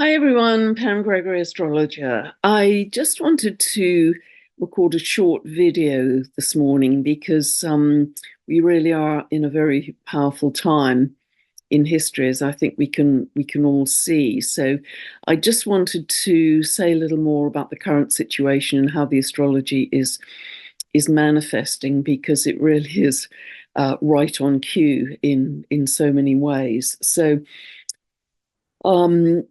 Hi everyone, Pam Gregory, astrologer. I just wanted to record a short video this morning because we really are in a very powerful time in history, as I think we can all see. So I just wanted to say a little more about the current situation and how the astrology is manifesting, because it really is right on cue in so many ways. So. Um,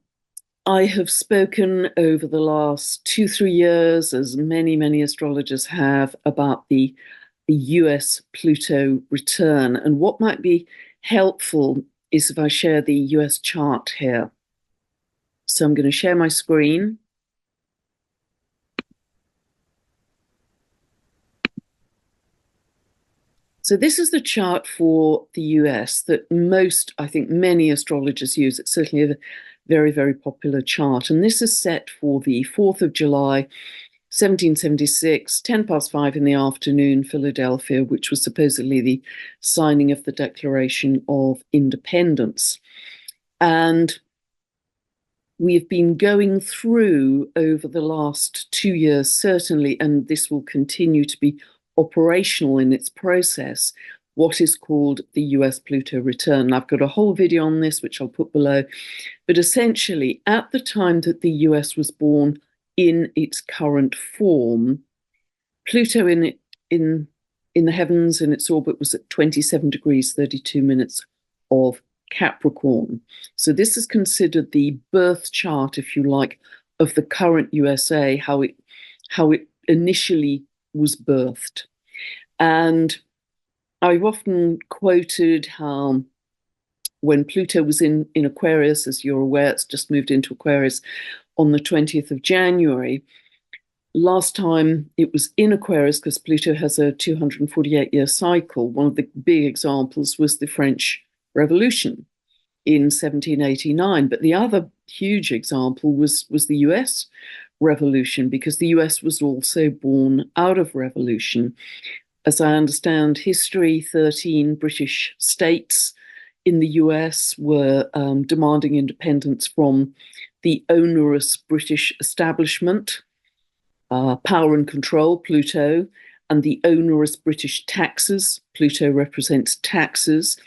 I have spoken over the last 2, 3 years, as many astrologers have, about the US Pluto return. And what might be helpful is if I share the US chart here. So I'm going to share my screen. So this is the chart for the US that I think many astrologers use. It's certainly a very popular chart. And this is set for the 4th of July, 1776, 10 past 5 in the afternoon, Philadelphia, which was supposedly the signing of the Declaration of Independence. And we've been going through over the last 2 years, certainly, and this will continue to be operational in its process, what is called the US Pluto return. I've got a whole video on this, which I'll put below. But essentially, at the time that the US was born in its current form, Pluto in the heavens in its orbit was at 27 degrees 32 minutes of Capricorn. So this is considered the birth chart, if you like, of the current USA, how it initially was birthed. And I've often quoted how when Pluto was in Aquarius, as you're aware, it's just moved into Aquarius on the 20th of January. Last time it was in Aquarius, because Pluto has a 248-year cycle, one of the big examples was the French Revolution in 1789. But the other huge example was the US Revolution, because the US was also born out of revolution. As I understand history, 13 British states in the US were demanding independence from the onerous British establishment, power and control, Pluto, and the onerous British taxes. Pluto represents taxes.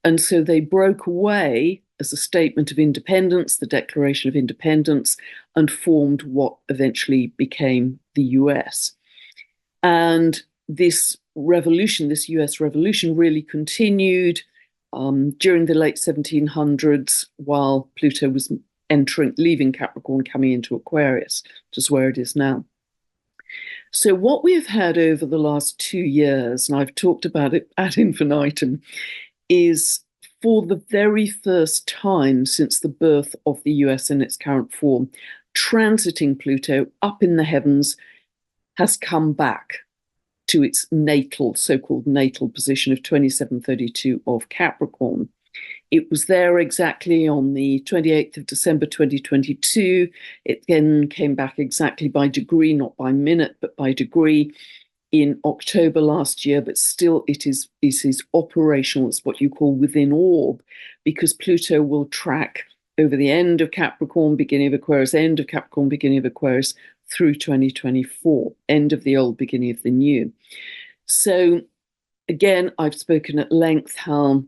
And so they broke away as a statement of independence, the Declaration of Independence, and formed what eventually became the US. And this revolution, this US revolution, really continued during the late 1700s, while Pluto was leaving Capricorn, coming into Aquarius, which is where it is now. So what we've had over the last 2 years, and I've talked about it ad infinitum, is for the very first time since the birth of the US in its current form, transiting Pluto up in the heavens has come back to its natal, so-called natal position of 2732 of Capricorn. It was there exactly on the 28th of December 2022. It then came back exactly by degree, not by minute, but by degree in October last year. But still, it is operational. It's what you call within orb, because Pluto will track over the end of Capricorn, beginning of Aquarius, end of Capricorn, beginning of Aquarius, through 2024, end of the old, beginning of the new. So again, I've spoken at length how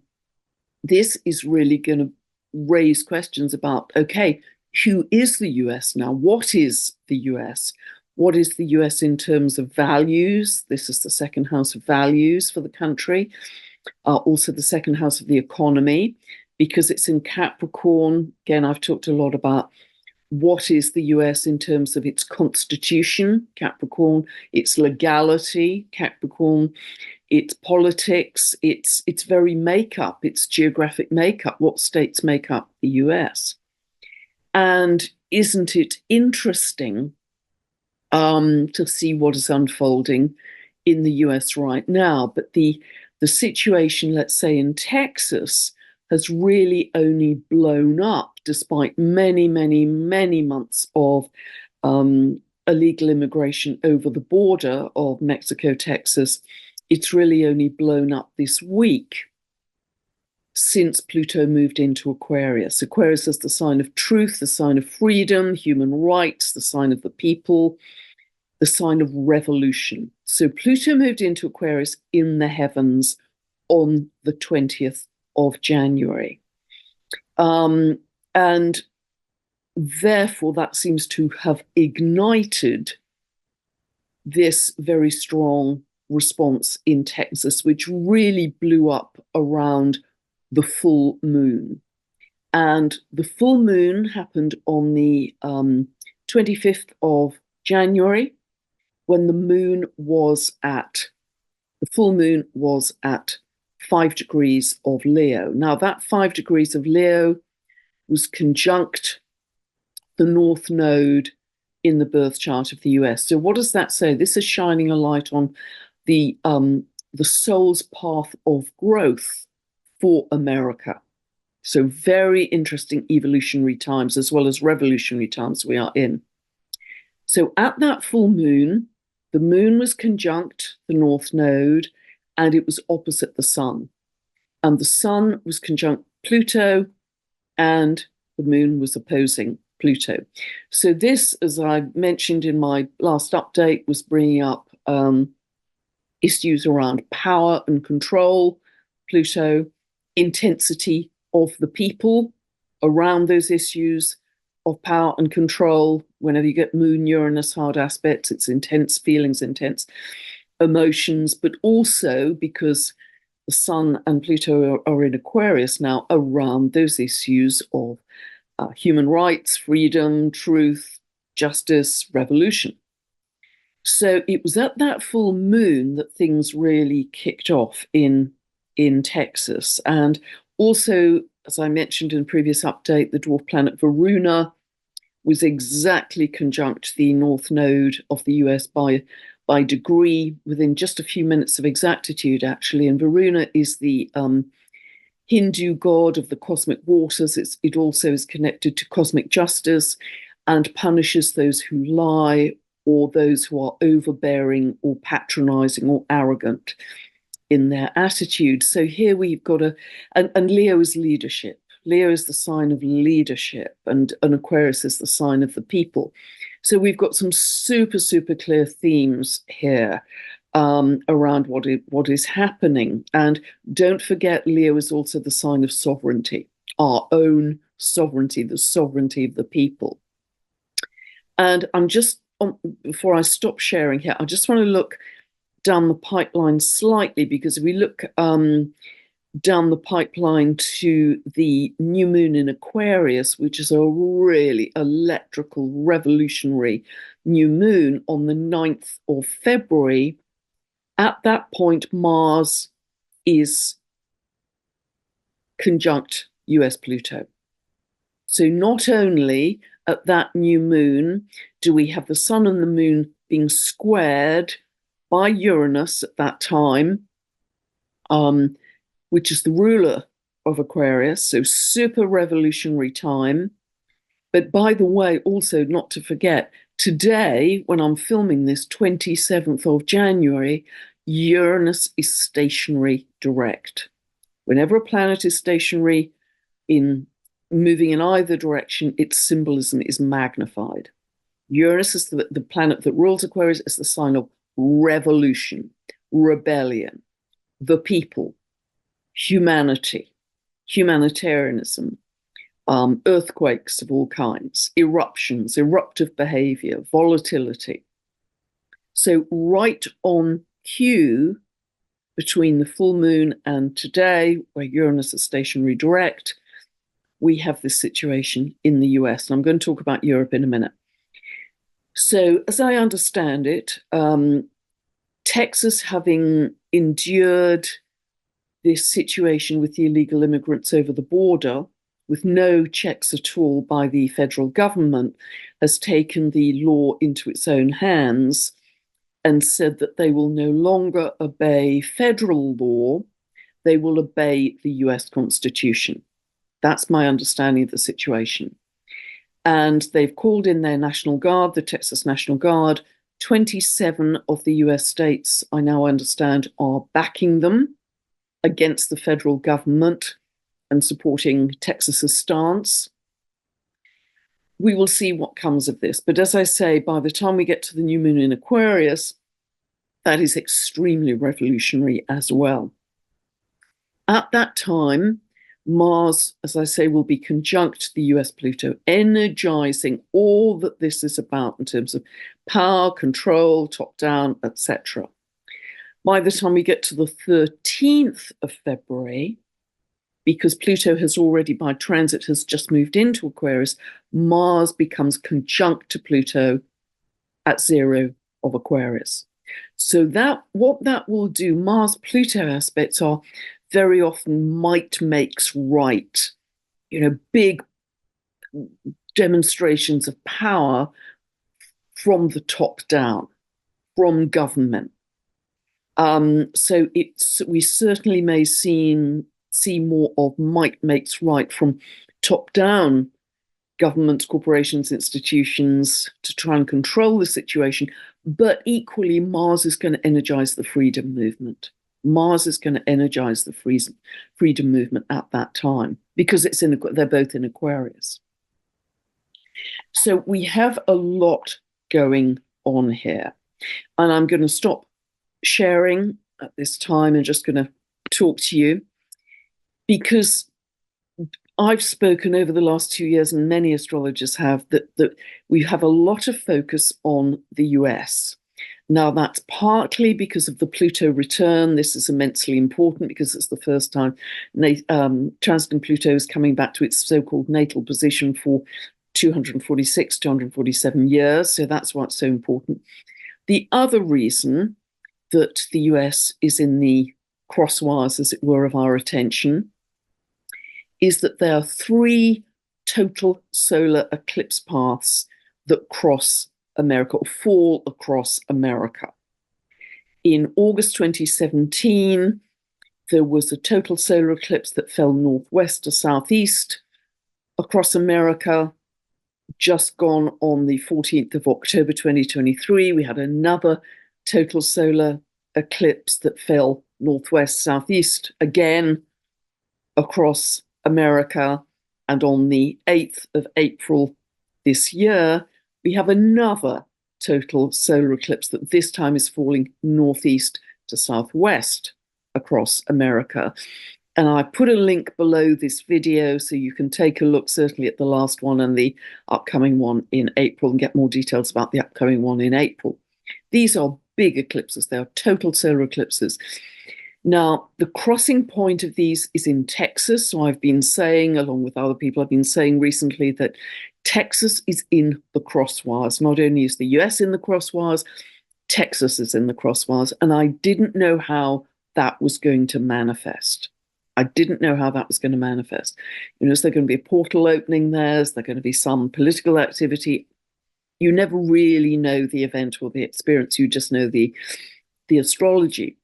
this is really going to raise questions about, okay, who is the US now? What is the US? What is the US in terms of values? This is the second house of values for the country, also the second house of the economy, because it's in Capricorn. Again, I've talked a lot about what is the US in terms of its constitution, Capricorn, its legality, Capricorn, its politics, its very makeup, its geographic makeup, what states make up the US. And isn't it interesting to see what is unfolding in the US right now? But the situation, let's say in Texas, has really only blown up despite many months of illegal immigration over the border of Mexico, Texas. It's really only blown up this week. since Pluto moved into Aquarius. Aquarius is the sign of truth, the sign of freedom, human rights, the sign of the people, the sign of revolution. So Pluto moved into Aquarius in the heavens on the 20th of January. And therefore, that seems to have ignited this very strong response in Texas, which really blew up around the full moon. And the full moon happened on the 25th of January, when the full moon was at 5 degrees of Leo. Now, that 5 degrees of Leo was conjunct the North Node in the birth chart of the US. So what does that say? This is shining a light on the soul's path of growth for America. So very interesting evolutionary times as well as revolutionary times we are in. So at that full moon, the moon was conjunct the North Node and it was opposite the sun. And the sun was conjunct Pluto and the moon was opposing Pluto. So this, as I mentioned in my last update, was bringing up issues around power and control, Pluto, intensity of the people around those issues of power and control. Whenever you get Moon Uranus hard aspects, it's intense feelings, intense emotions, but also because the Sun and Pluto are in Aquarius now, around those issues of human rights, freedom, truth, justice, revolution. So it was at that full moon that things really kicked off in Texas. And also, as I mentioned in a previous update, the dwarf planet Varuna was exactly conjunct the North Node of the US by degree within just a few minutes of exactitude, actually. And Varuna is the Hindu god of the cosmic waters. It also is connected to cosmic justice and punishes those who lie or those who are overbearing or patronizing or arrogant in their attitude. So here we've got and Leo is leadership. Leo is the sign of leadership, and Aquarius is the sign of the people. So we've got some super, super clear themes here around what is happening. And don't forget, Leo is also the sign of sovereignty, our own sovereignty, the sovereignty of the people. And before I stop sharing here, I just want to look down the pipeline slightly, because if we look down the pipeline to the new moon in Aquarius, which is a really electrical, revolutionary new moon on the 9th of February, at that point, Mars is conjunct US Pluto. So not only at that new moon do we have the sun and the moon being squared by Uranus at that time, which is the ruler of Aquarius, so super revolutionary time. But by the way, also not to forget, today, when I'm filming this, 27th of January, Uranus is stationary direct. Whenever a planet is stationary in moving in either direction, its symbolism is magnified. Uranus is the planet that rules Aquarius, is the sign of revolution, rebellion, the people, humanity, humanitarianism, earthquakes of all kinds, eruptions, eruptive behavior, volatility. So right on cue between the full moon and today, where Uranus is stationary direct, we have this situation in the US. And I'm going to talk about Europe in a minute. So as I understand it, Texas, having endured this situation with the illegal immigrants over the border, with no checks at all by the federal government, has taken the law into its own hands and said that they will no longer obey federal law, they will obey the US Constitution. That's my understanding of the situation. And they've called in their National Guard, the Texas National Guard. 27 of the US states, I now understand, are backing them against the federal government and supporting Texas's stance. We will see what comes of this. But as I say, by the time we get to the new moon in Aquarius, that is extremely revolutionary as well. At that time, Mars, as I say, will be conjunct the US Pluto, energizing all that this is about in terms of power, control, top down, etc. By the time we get to the 13th of February, because Pluto has already, by transit, has just moved into Aquarius, Mars becomes conjunct to Pluto at 0 of Aquarius. So that what that will do, Mars-Pluto aspects are very often might makes right, big demonstrations of power from the top down, from government. So we certainly may see more of might makes right from top down governments, corporations, institutions to try and control the situation. But equally, Mars is going to energize the freedom movement. Mars is going to energize the freedom movement at that time because they're both in Aquarius. So we have a lot going on here. And I'm going to stop sharing at this time and just going to talk to you because I've spoken over the last 2 years, and many astrologers have, that we have a lot of focus on the US. Now, that's partly because of the Pluto return. This is immensely important because it's the first time transiting Pluto is coming back to its so-called natal position for 246, 247 years. So that's why it's so important. The other reason that the US is in the crosswires, as it were, of our attention is that there are 3 total solar eclipse paths that cross America or fall across America. In August 2017, there was a total solar eclipse that fell northwest to southeast across America. Just gone on the 14th of October 2023, we had another total solar eclipse that fell northwest, southeast again across America. And on the 8th of April this year, we have another total solar eclipse that this time is falling northeast to southwest across America. And I put a link below this video so you can take a look certainly at the last one and the upcoming one in April and get more details about the upcoming one in April. These are big eclipses. They are total solar eclipses. Now, the crossing point of these is in Texas. So I've been saying, along with other people, I've been saying recently that Texas is in the crosswires. Not only is the US in the crosswires, Texas is in the crosswires. And I didn't know how that was going to manifest. I didn't know how that was going to manifest. Is there going to be a portal opening there? Is there going to be some political activity? You never really know the event or the experience. You just know the astrology.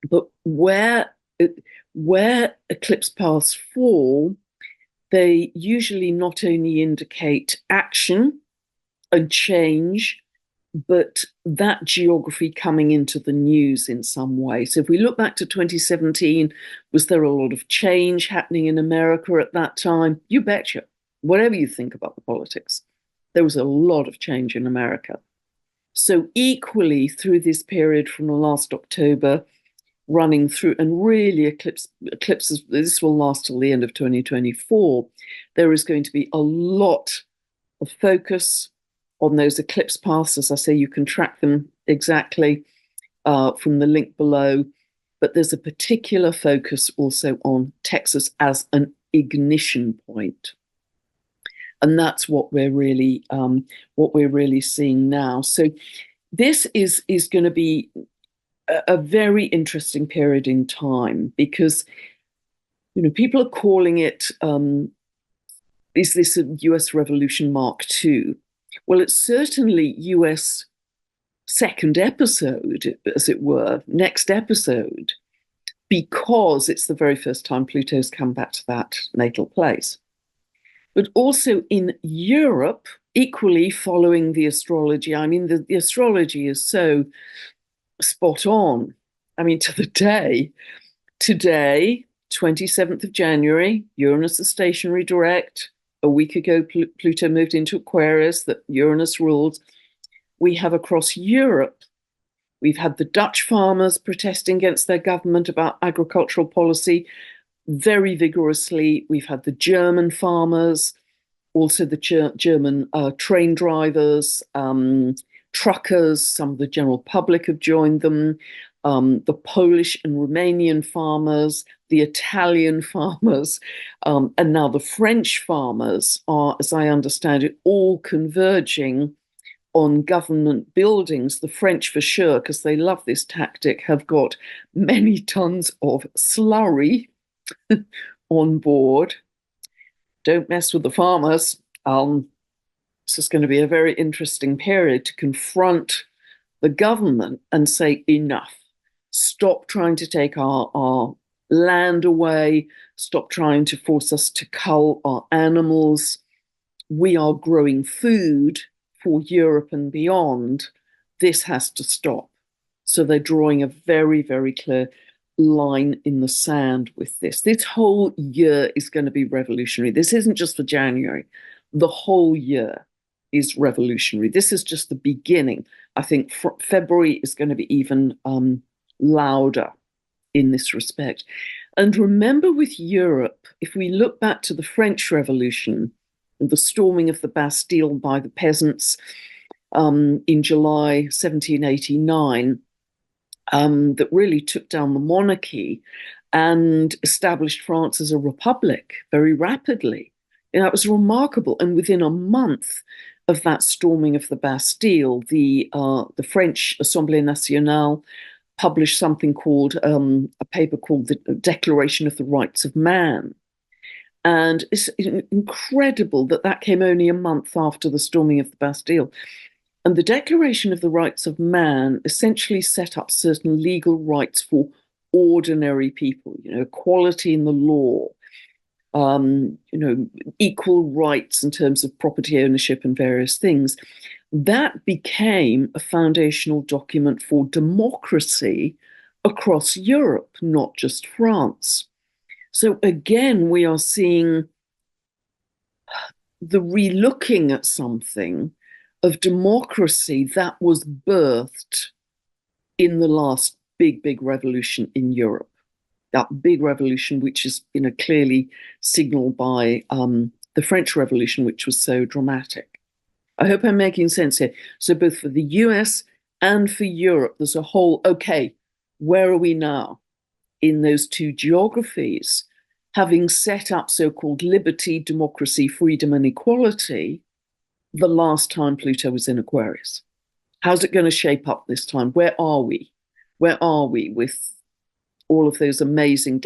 But where eclipse paths fall, they usually not only indicate action and change, but that geography coming into the news in some way. So if we look back to 2017, was there a lot of change happening in America at that time? You betcha. Whatever you think about the politics, there was a lot of change in America. So equally through this period from last October, running through, and really eclipses, this will last till the end of 2024, there is going to be a lot of focus on those eclipse paths. As I say, you can track them exactly from the link below, but there's a particular focus also on Texas as an ignition point. And that's what we're really seeing now. So this is going to be a very interesting period in time because, people are calling it, is this a US Revolution Mark II? Well, it's certainly US second episode, as it were, next episode, because it's the very first time Pluto's come back to that natal place. But also in Europe, equally following the astrology. I mean, the astrology is so spot on. I mean, to the day. Today, 27th of January, Uranus is stationary direct. A week ago, Pluto moved into Aquarius, that Uranus rules. We have across Europe, we've had the Dutch farmers protesting against their government about agricultural policy very vigorously. We've had the German farmers, also the German train drivers, truckers, some of the general public have joined them, the Polish and Romanian farmers, the Italian farmers, and now the French farmers are, as I understand it, all converging on government buildings. The French, for sure, because they love this tactic, have got many tons of slurry on board. Don't mess with the farmers. This is going to be a very interesting period to confront the government and say, enough. Stop trying to take our land away. Stop trying to force us to cull our animals. We are growing food for Europe and beyond. This has to stop. So they're drawing a very, very clear line in the sand with this. This whole year is going to be revolutionary. This isn't just for January. The whole year is revolutionary. This is just the beginning. I think February is going to be even louder in this respect. And remember, with Europe, if we look back to the French Revolution, the storming of the Bastille by the peasants in July 1789, that really took down the monarchy and established France as a republic very rapidly. And that was remarkable. And within a month of that storming of the Bastille, the French Assemblée Nationale published something called a paper called the Declaration of the Rights of Man. And it's incredible that that came only a month after the storming of the Bastille. And the Declaration of the Rights of Man essentially set up certain legal rights for ordinary people, equality in the law, equal rights in terms of property ownership and various things. That became a foundational document for democracy across Europe, not just France. So again, we are seeing the relooking at something of democracy that was birthed in the last big, big revolution in Europe. That big revolution, which is clearly signaled by the French Revolution, which was so dramatic. I hope I'm making sense here. So both for the US and for Europe, there's a whole, okay, where are we now in those two geographies? Having set up so-called liberty, democracy, freedom, and equality the last time Pluto was in Aquarius. How's it going to shape up this time? Where are we? Where are we with all of those amazing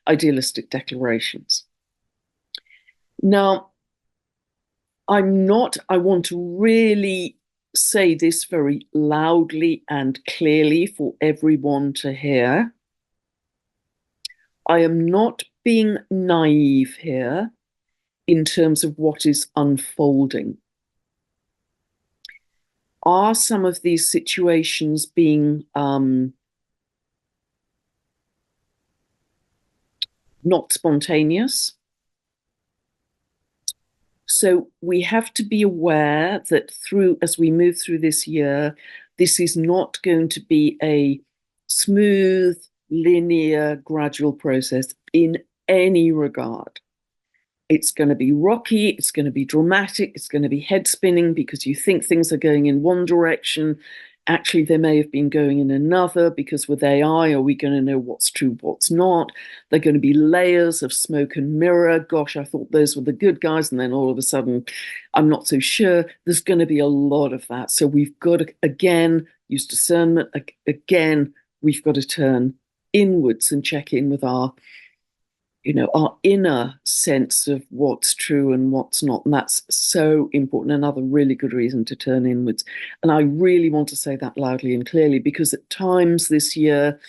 idealistic declarations? Now, I want to really say this very loudly and clearly for everyone to hear. I am not being naive here in terms of what is unfolding. Are some of these situations being not spontaneous? So we have to be aware that as we move through this year, this is not going to be a smooth, linear, gradual process in any regard. It's going to be rocky, it's going to be dramatic, it's going to be head spinning because you think things are going in one direction. Actually, they may have been going in another, because with AI, are we going to know what's true, what's not? They're going to be layers of smoke and mirror. Gosh, I thought those were the good guys, and then all of a sudden, I'm not so sure. There's going to be a lot of that. So we've got to, again, use discernment. Again, we've got to turn inwards and check in with our inner sense of what's true and what's not. And that's so important. Another really good reason to turn inwards. And I really want to say that loudly and clearly, because at times this year,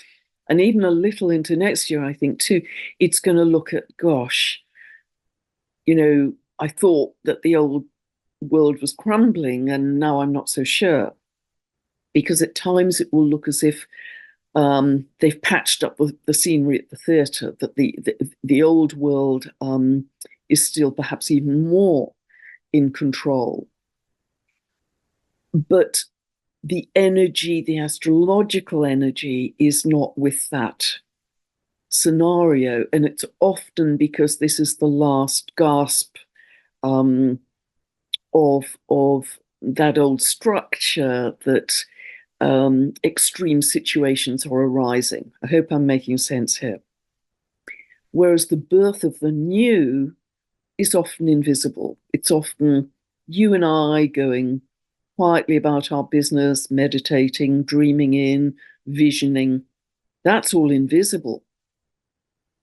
and even a little into next year, I think too, it's going to look at, gosh, I thought that the old world was crumbling and now I'm not so sure. Because at times it will look as if They've patched up the scenery at the theatre, that the old world is still perhaps even more in control. But the energy, the astrological energy, is not with that scenario. And it's often because this is the last gasp um, of that old structure that extreme situations are arising. I hope I'm making sense here. Whereas the birth of the new is often invisible. It's often you and I going quietly about our business, meditating, dreaming in, visioning. That's all invisible.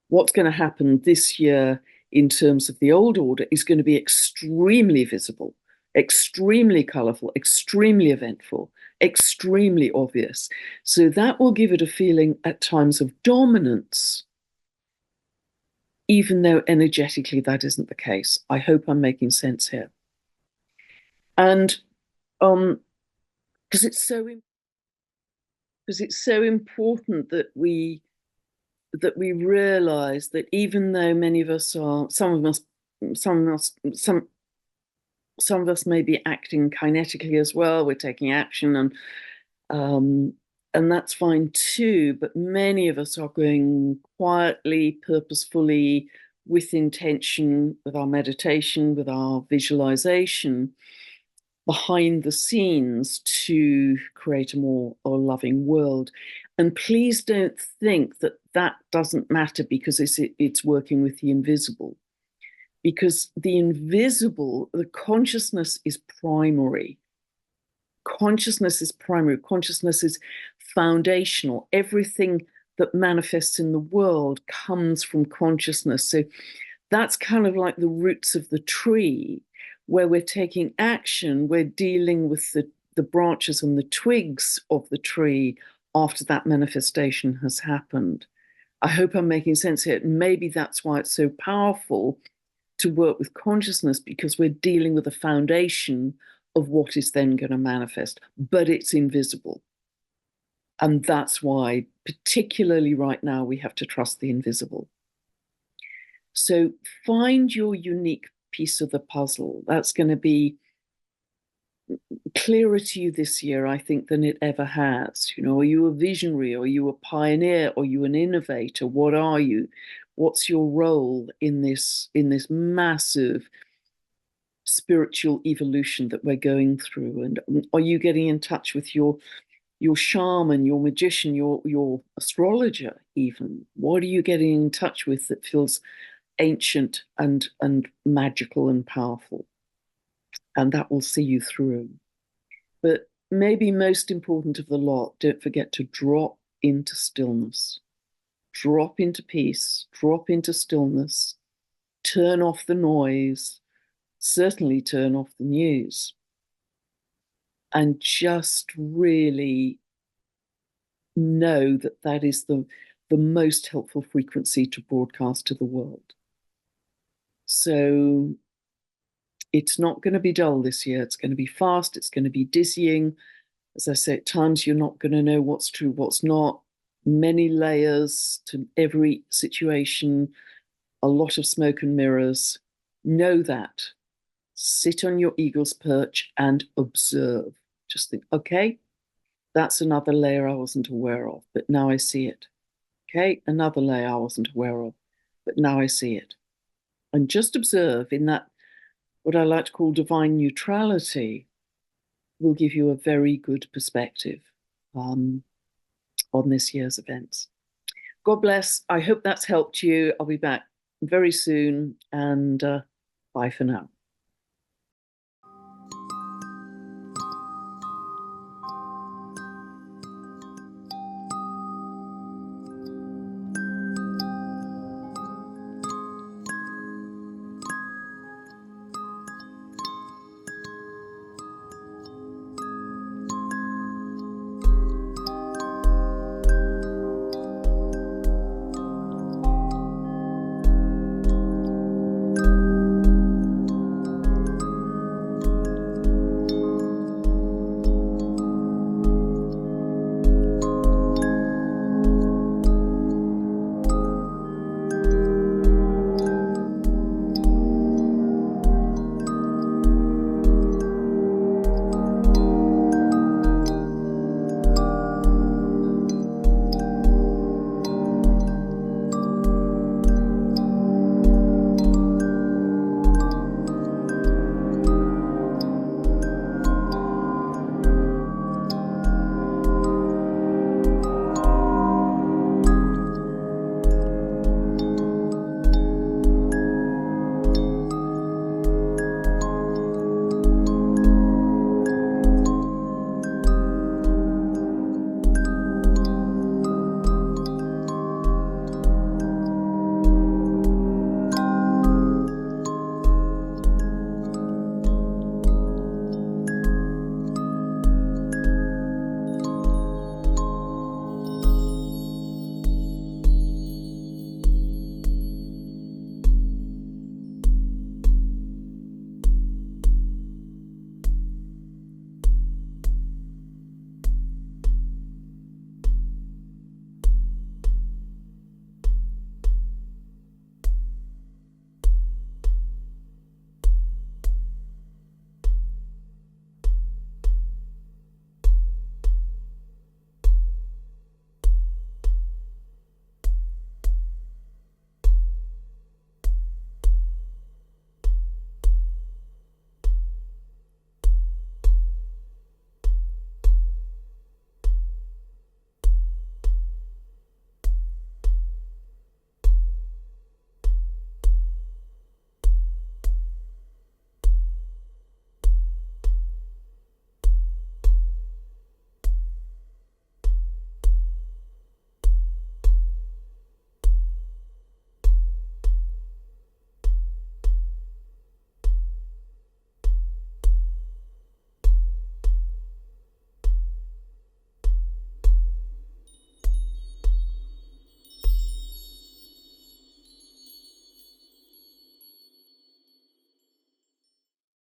What's going to happen this year in terms of the old order is going to be extremely visible, extremely colorful, extremely eventful, extremely obvious. So that will give it a feeling at times of dominance, even though energetically that isn't the case. I hope I'm making sense here. And because it's so important that we realize that even though many of us are, some of us, some of us may be acting kinetically as well. We're taking action, and that's fine too. But many of us are going quietly, purposefully, with intention, with our meditation, with our visualization, behind the scenes to create a more loving world. And please don't think that that doesn't matter because it's working with the invisible. Because the invisible, the consciousness is primary. Consciousness is primary. Consciousness is foundational. Everything that manifests in the world comes from consciousness. So that's kind of like the roots of the tree, where we're taking action, we're dealing with the branches and the twigs of the tree after that manifestation has happened. I hope I'm making sense here. Maybe that's why it's so powerful to work with consciousness, because we're dealing with the foundation of what is then going to manifest, but it's invisible. And that's why, particularly right now, we have to trust the invisible. So find your unique piece of the puzzle. That's going to be clearer to you this year, I think, than it ever has. You know, are you a visionary? Are you a pioneer? Are you an innovator? What are you? What's your role in this massive spiritual evolution that we're going through? And are you getting in touch with your shaman, your magician, your astrologer even? What are you getting in touch with that feels ancient and magical and powerful? And that will see you through. But maybe most important of the lot, don't forget to drop into stillness. Drop into peace, drop into stillness, turn off the noise, certainly turn off the news, and just really know that that is the most helpful frequency to broadcast to the world. So it's not going to be dull this year. It's going to be fast. It's going to be dizzying. As I say, at times you're not going to know what's true, what's not. Many layers to every situation, a lot of smoke and mirrors. Know that. Sit on your eagle's perch and observe. Just think, okay, that's another layer I wasn't aware of, but now I see it. Okay, another layer I wasn't aware of, but now I see it. And just observe in that, what I like to call divine neutrality, will give you a very good perspective on this year's events. God bless. I hope that's helped you. I'll be back very soon, and bye for now.